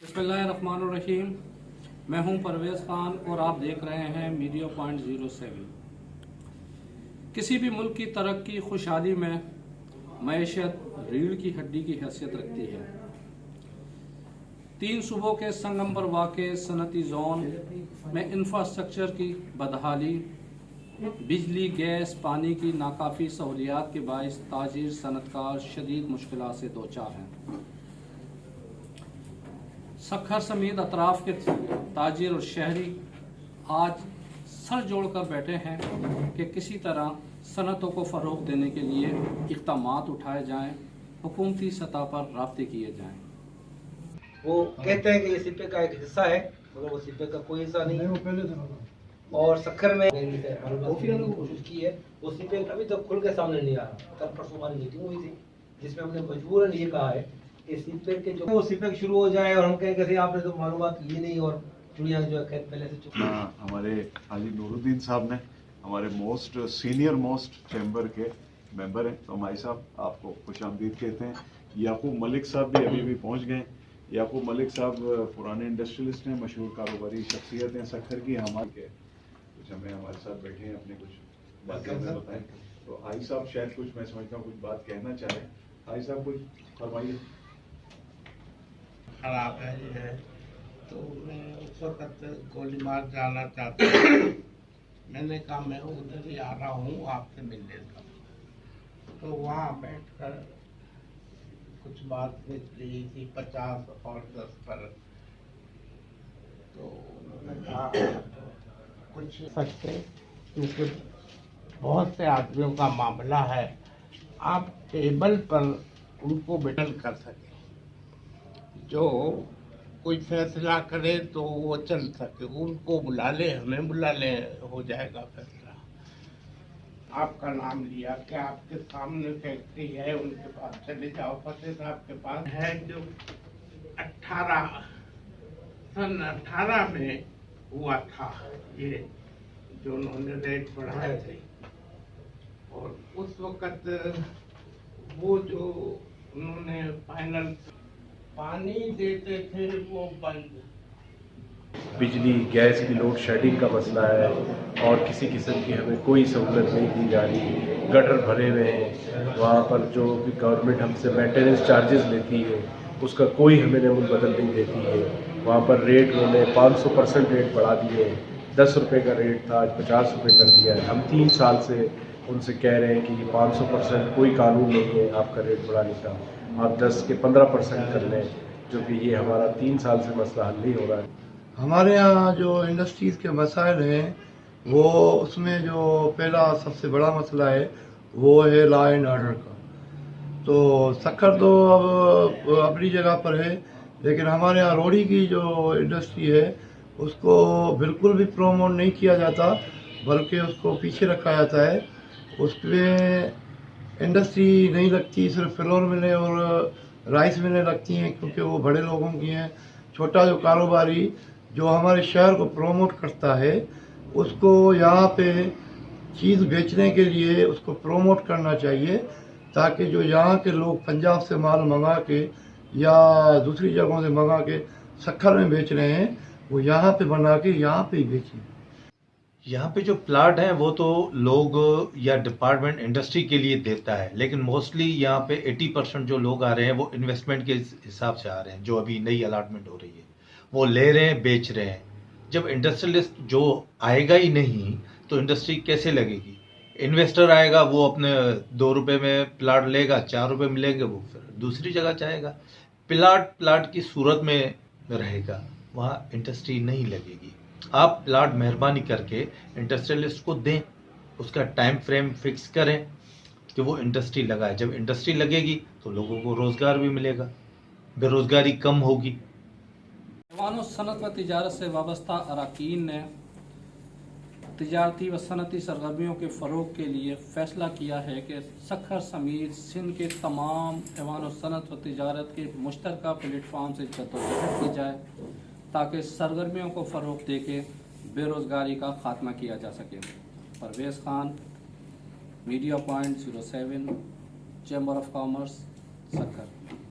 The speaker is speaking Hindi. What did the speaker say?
बिस्मिल्लाहिर्रहमानिर्रहीम। मैं हूं परवेज़ ख़ान और आप देख रहे हैं मीडिया पॉइंट 07। किसी भी मुल्क की तरक्की खुशहाली में मईशत रीढ़ की हड्डी की हैसियत रखती है। 3 सूबों के संगम पर वाक़ सनती जोन में इंफ्रास्ट्रक्चर की बदहाली, बिजली, गैस, पानी की नाकाफ़ी सहूलियात के बाइस ताजिर सनतकार शदीद मुश्किलात से दो चार हैं। सखर समेत अतराफ़ के ताजिर और शहरी आज सर जोड़कर बैठे हैं कि किसी तरह सनतों को फ़रोग़ देने के लिए इक़दामात उठाए जाएं, हुकूमती सतह पर राब्ते किए जाएं। वो कहते हैं कि ये सिपे का एक हिस्सा है, मगर वो सिपे का कोई हिस्सा नहीं है। और सखर में कोशिश की है, वो सिपे अभी तक खुल के सामने नहीं आ रहा। कल परसों हमारी मीटिंग हुई थी जिसमें हमने मजबूरन ये कहा है कि सिपे के जो वो सिपे शुरू हो जाए और हम कहें कि आपने तो मालूमात ली नहीं और चिड़िया जो है पहले से चुप। हमारे हाजी नूरुद्दीन साहब ने हमारे सीनियर मोस्ट चैम्बर के मेंबर हैं, तो हमारे साहब आपको खुशामदीद कहते हैं। याकूब मलिक साहब भी अभी पहुंच गए। याकूब मलिक साहब पुराने इंडस्ट्रियलिस्ट हैं, मशहूर कारोबारी शख्सियत हैं सखर की। हमारे कुछ हमारे साथ बैठे हैं, अपने कुछ बातें बताएं। तो आई साहब शायद कुछ, मैं समझता हूँ कुछ बात कहना चाहें। आई साहब कुछ फरमाइए। खराब है ये, तो मैं उस वक्त गोलीमार जाना चाहता हूँ। मैंने कहा मैं उधर ही आ रहा हूँ आपसे मिलने का। तो वहाँ बैठकर कुछ बात निकली थी 50 और 10 पर। तो उन्होंने कहा कुछ सकते, क्योंकि बहुत से आदमियों का मामला है, आप टेबल पर उनको बेटल कर सके, जो कोई फैसला करे तो वो चल सके। उनको बुला ले, हमें बुला ले, हो जाएगा फैसला। आपका नाम लिया कि आपके सामने फैक्ट्री है, उनके पास चले जाओ। फतेह साहब के पास है, जो 18 में हुआ था ये, जो उन्होंने रेट बढ़ाए थे। और उस वक्त वो जो उन्होंने फाइनल पानी देते थे वो बंद। बिजली गैस की लोड शेडिंग का मसला है और किसी किस्म की हमें कोई सहूलत नहीं दी जा रही। गटर भरे हुए हैं, वहाँ पर जो भी गवर्नमेंट हमसे मेंटेनेंस चार्जेस लेती है उसका कोई हमें नमूल बदल नहीं देती है। वहाँ पर रेट उन्होंने 500% रेट बढ़ा दिए हैं। 10 रुपये का रेट था, आज 50 रुपये कर दिया है। हम 3 साल से उनसे कह रहे हैं कि ये 500% कोई कानून नहीं है आपका रेट बढ़ाने का, आप 10 के 15% कर लें, जो कि ये हमारा 3 साल से मसला हल नहीं हो रहा है। हमारे यहाँ जो इंडस्ट्रीज़ के मसाइल हैं, वो उसमें जो पहला सबसे बड़ा मसला है वो है लॉ एंड ऑर्डर का। तो सखर तो अब अपनी जगह पर है, लेकिन हमारे यहाँ रोड़ी की जो इंडस्ट्री है उसको बिल्कुल भी प्रोमोट नहीं किया जाता, बल्कि उसको पीछे रखा जाता है। उसमें इंडस्ट्री नहीं लगती, सिर्फ फ्लोर मिलें और राइस मिलें लगती हैं, क्योंकि वो बड़े लोगों की हैं। छोटा जो कारोबारी जो हमारे शहर को प्रमोट करता है, उसको यहाँ पे चीज़ बेचने के लिए उसको प्रमोट करना चाहिए, ताकि जो यहाँ के लोग पंजाब से माल मंगा के या दूसरी जगहों से मंगा के सखर में बेच रहे हैं, वो यहाँ पे बना के यहाँ पे ही बेचें। यहाँ पे जो प्लाट हैं वो तो लोग या डिपार्टमेंट इंडस्ट्री के लिए देता है, लेकिन मोस्टली यहाँ पे 80% जो लोग आ रहे हैं वो इन्वेस्टमेंट के हिसाब से आ रहे हैं। जो अभी नई अलॉटमेंट हो रही है वो ले रहे हैं, बेच रहे हैं। जब इंडस्ट्रियलिस्ट जो आएगा ही नहीं तो इंडस्ट्री कैसे लगेगी? इन्वेस्टर आएगा, वो अपने 2 रुपये में प्लाट लेगा, 4 रुपये मिलेंगे, वो फिर दूसरी जगह जाएगा। प्लाट की सूरत में रहेगा, वहाँ इंडस्ट्री नहीं लगेगी। आप प्लाट मेहरबानी करके इंडस्ट्रियलिस्ट को दें, उसका टाइम फ्रेम फिक्स करें कि वो इंडस्ट्री लगाए। जब इंडस्ट्री लगेगी तो लोगों को रोज़गार भी मिलेगा, बेरोज़गारी कम होगी। ऐवान सनत व तिजारत से वाबस्ता अरकान ने तिजारती व सनती सरगर्मियों के फ़रोग के लिए फ़ैसला किया है कि सखर समेत सिंध के तमाम ऐवान सनत व तिजारत के मुश्तरका प्लेटफार्म से जद्दोजहद की जाए, ताकि सरगर्मियों को फ़रोग़ देके बेरोज़गारी का ख़ात्मा किया जा सके। Parvez Khan, media point 07, chamber of commerce, Sukkur.